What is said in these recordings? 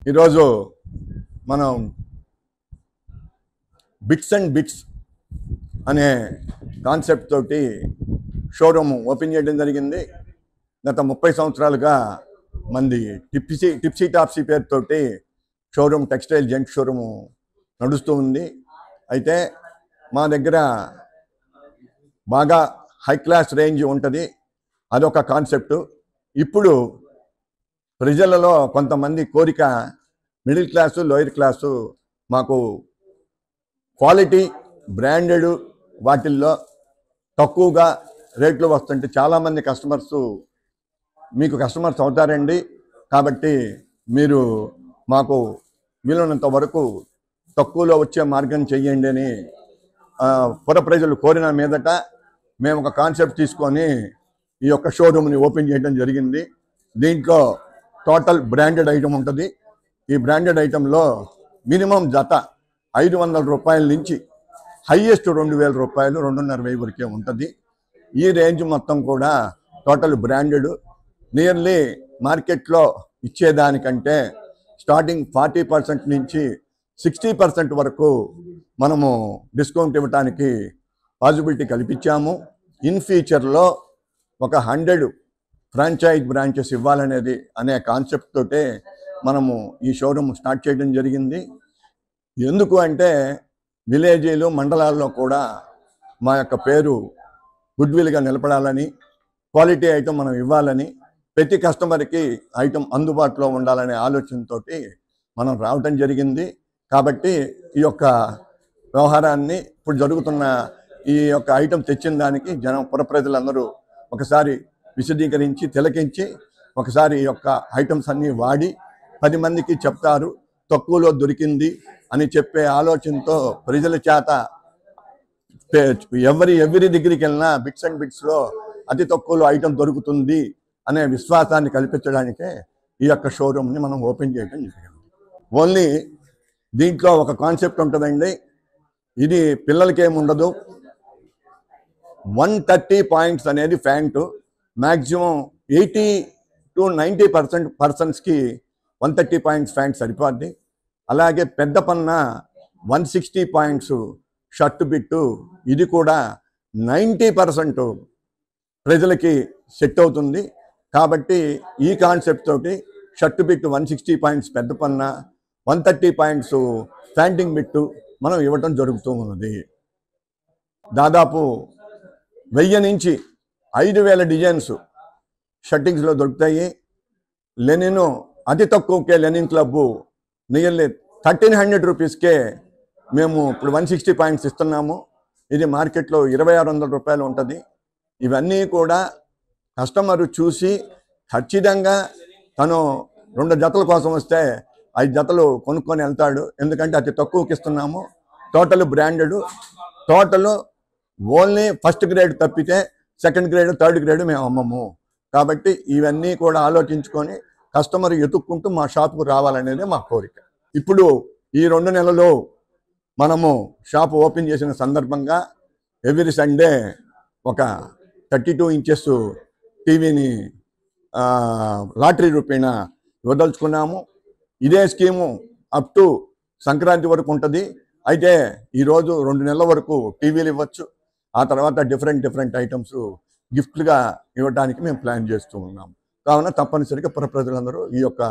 ఈరోజు మనం bits and bits అనే కాన్సెప్ట్ తోటి షోరూమ్ ఓపెన్ చేయడం జరిగింది. గత 30 సంవత్సరాలుగా మంది టిప్సీ టాప్సీ పేరుతోటి షోరూమ్ టెక్స్టైల్ జెంట్ షోరూమ్ నడుస్తూ ఉంది. అయితే మా దగ్గర బాగా హై క్లాస్ రేంజ్ ఉంటుంది, అదొక కాన్సెప్ట్. ఇప్పుడు ప్రజలలో కొంతమంది కోరిక మిడిల్ క్లాసు లోయర్ క్లాసు మాకు క్వాలిటీ బ్రాండెడ్ వాటిల్లో తక్కువగా రేట్లు వస్తుంటే చాలామంది మీకు కస్టమర్స్ అవుతారండి. కాబట్టి మీరు మాకు వీలున్నంత వరకు తక్కువలో వచ్చే మార్గం చెయ్యండి అని పుర ప్రజలు కోరిన మీదట మేము ఒక కాన్సెప్ట్ తీసుకొని ఈ యొక్క షోరూమ్ని ఓపెన్ చేయడం జరిగింది. దీంట్లో టోటల్ బ్రాండెడ్ ఐటమ్ ఉంటుంది. ఈ బ్రాండెడ్ ఐటెంలో మినిమం జత 500 రూపాయల నుంచి హైయెస్ట్ 2000 రూపాయలు 2500 వరకే ఉంటుంది. ఈ రేంజ్ మొత్తం కూడా టోటల్ బ్రాండెడ్. నియర్లీ మార్కెట్లో ఇచ్చేదానికంటే స్టార్టింగ్ 40% నుంచి 60% వరకు మనము డిస్కౌంట్ ఇవ్వడానికి పాసిబిలిటీ కల్పించాము. ఇన్ ఫ్యూచర్లో ఒక 100 ఫ్రాంచైజ్ బ్రాంచెస్ అనే కాన్సెప్ట్ తోటే మనము ఈ షోరూమ్ స్టార్ట్ చేయడం జరిగింది. ఎందుకు అంటే విలేజీలు మండలాల్లో కూడా మా యొక్క పేరు గుడ్విల్గా నిలబడాలని, క్వాలిటీ ఐటమ్ మనం ఇవ్వాలని, ప్రతి కస్టమర్కి ఐటమ్ అందుబాటులో ఉండాలనే ఆలోచనతో మనం రావటం జరిగింది. కాబట్టి ఈ యొక్క వ్యవహారాన్ని ఇప్పుడు జరుగుతున్న ఈ యొక్క ఐటమ్ తెచ్చిన దానికి పుర ప్రజలందరూ ఒకసారి విశదీకరించి తిలకించి ఒకసారి ఈ యొక్క ఐటమ్స్ అన్నీ వాడి 10 మందికి చెప్తారు, తక్కువలో దొరికింది అని చెప్పే ఆలోచనతో ప్రజల చేత ఎవరి దగ్గరికి వెళ్ళినా బిట్స్ అండ్ బిట్స్లో అతి తక్కువలో ఐటమ్ దొరుకుతుంది అనే విశ్వాసాన్ని కల్పించడానికే ఈ యొక్క షోరూమ్ని మనం ఓపెన్ చేయడం జరిగింది. ఓన్లీ దీంట్లో ఒక కాన్సెప్ట్ ఉంటుందండి. ఇది పిల్లలకి ఏముండదు. 130 పాయింట్స్ అనేది ఫ్యాంటు. మ్యాక్సిమం 80 to 90% పర్సన్స్కి 130 పాయింట్స్ ఫ్యాంట్ సరిపోద్ది. అలాగే పెద్ద పన్న 160 పాయింట్స్ షర్ట్ బిట్టు, ఇది కూడా 90% ప్రజలకి సెట్ అవుతుంది. కాబట్టి ఈ కాన్సెప్ట్ తోటి షర్ట్ బిట్టు 160 పాయింట్స్ పెద్ద పన్న, 130 పాయింట్స్ ఫ్యాంటింగ్ బిట్టు మనం ఇవ్వటం జరుగుతూ ఉన్నది. దాదాపు 1000 నుంచి 5000 డిజైన్స్ షర్టింగ్స్లో దొరుకుతాయి. లెనిన్ అతి తక్కువకే లెనిన్ క్లబ్బు నియర్లీ 1300 రూపీస్కే మేము ఇప్పుడు 160 పాయింట్స్ ఇస్తున్నాము. ఇది మార్కెట్లో 2600 రూపాయలు ఉంటుంది. ఇవన్నీ కూడా కస్టమరు చూసి ఖచ్చితంగా తను 2 జతల కోసం వస్తే 5 జతలు కొనుక్కొని వెళ్తాడు. ఎందుకంటే అతి తక్కువకి ఇస్తున్నాము. Total branded, total only first grade తప్పితే సెకండ్ గ్రేడ్ థర్డ్ గ్రేడ్ మేము అమ్మము. కాబట్టి ఇవన్నీ కూడా ఆలోచించుకొని కస్టమర్ ఎతుక్కుంటూ మా షాపుకు రావాలనేది మా కోరిక. ఇప్పుడు ఈ 2 నెలలు మనము షాప్ ఓపెన్ చేసిన సందర్భంగా ఎవ్రీ సండే ఒక 32 ఇంచెస్ టీవీని లాటరీ రూపేణ ఇవ్వదలుచుకున్నాము. ఇదే స్కీము అప్ టు సంక్రాంతి వరకు ఉంటుంది. అయితే ఈరోజు 2 నెలల వరకు టీవీలు ఇవ్వచ్చు. ఆ తర్వాత డిఫరెంట్ ఐటమ్స్ గిఫ్ట్లుగా ఇవ్వడానికి మేము ప్లాన్ చేస్తూ ఉన్నాం. కావున తప్పనిసరిగా పుర ప్రజలందరూ ఈ యొక్క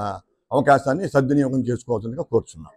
అవకాశాన్ని సద్వినియోగం చేసుకోవాల్సిందిగా కోరుచున్నాం.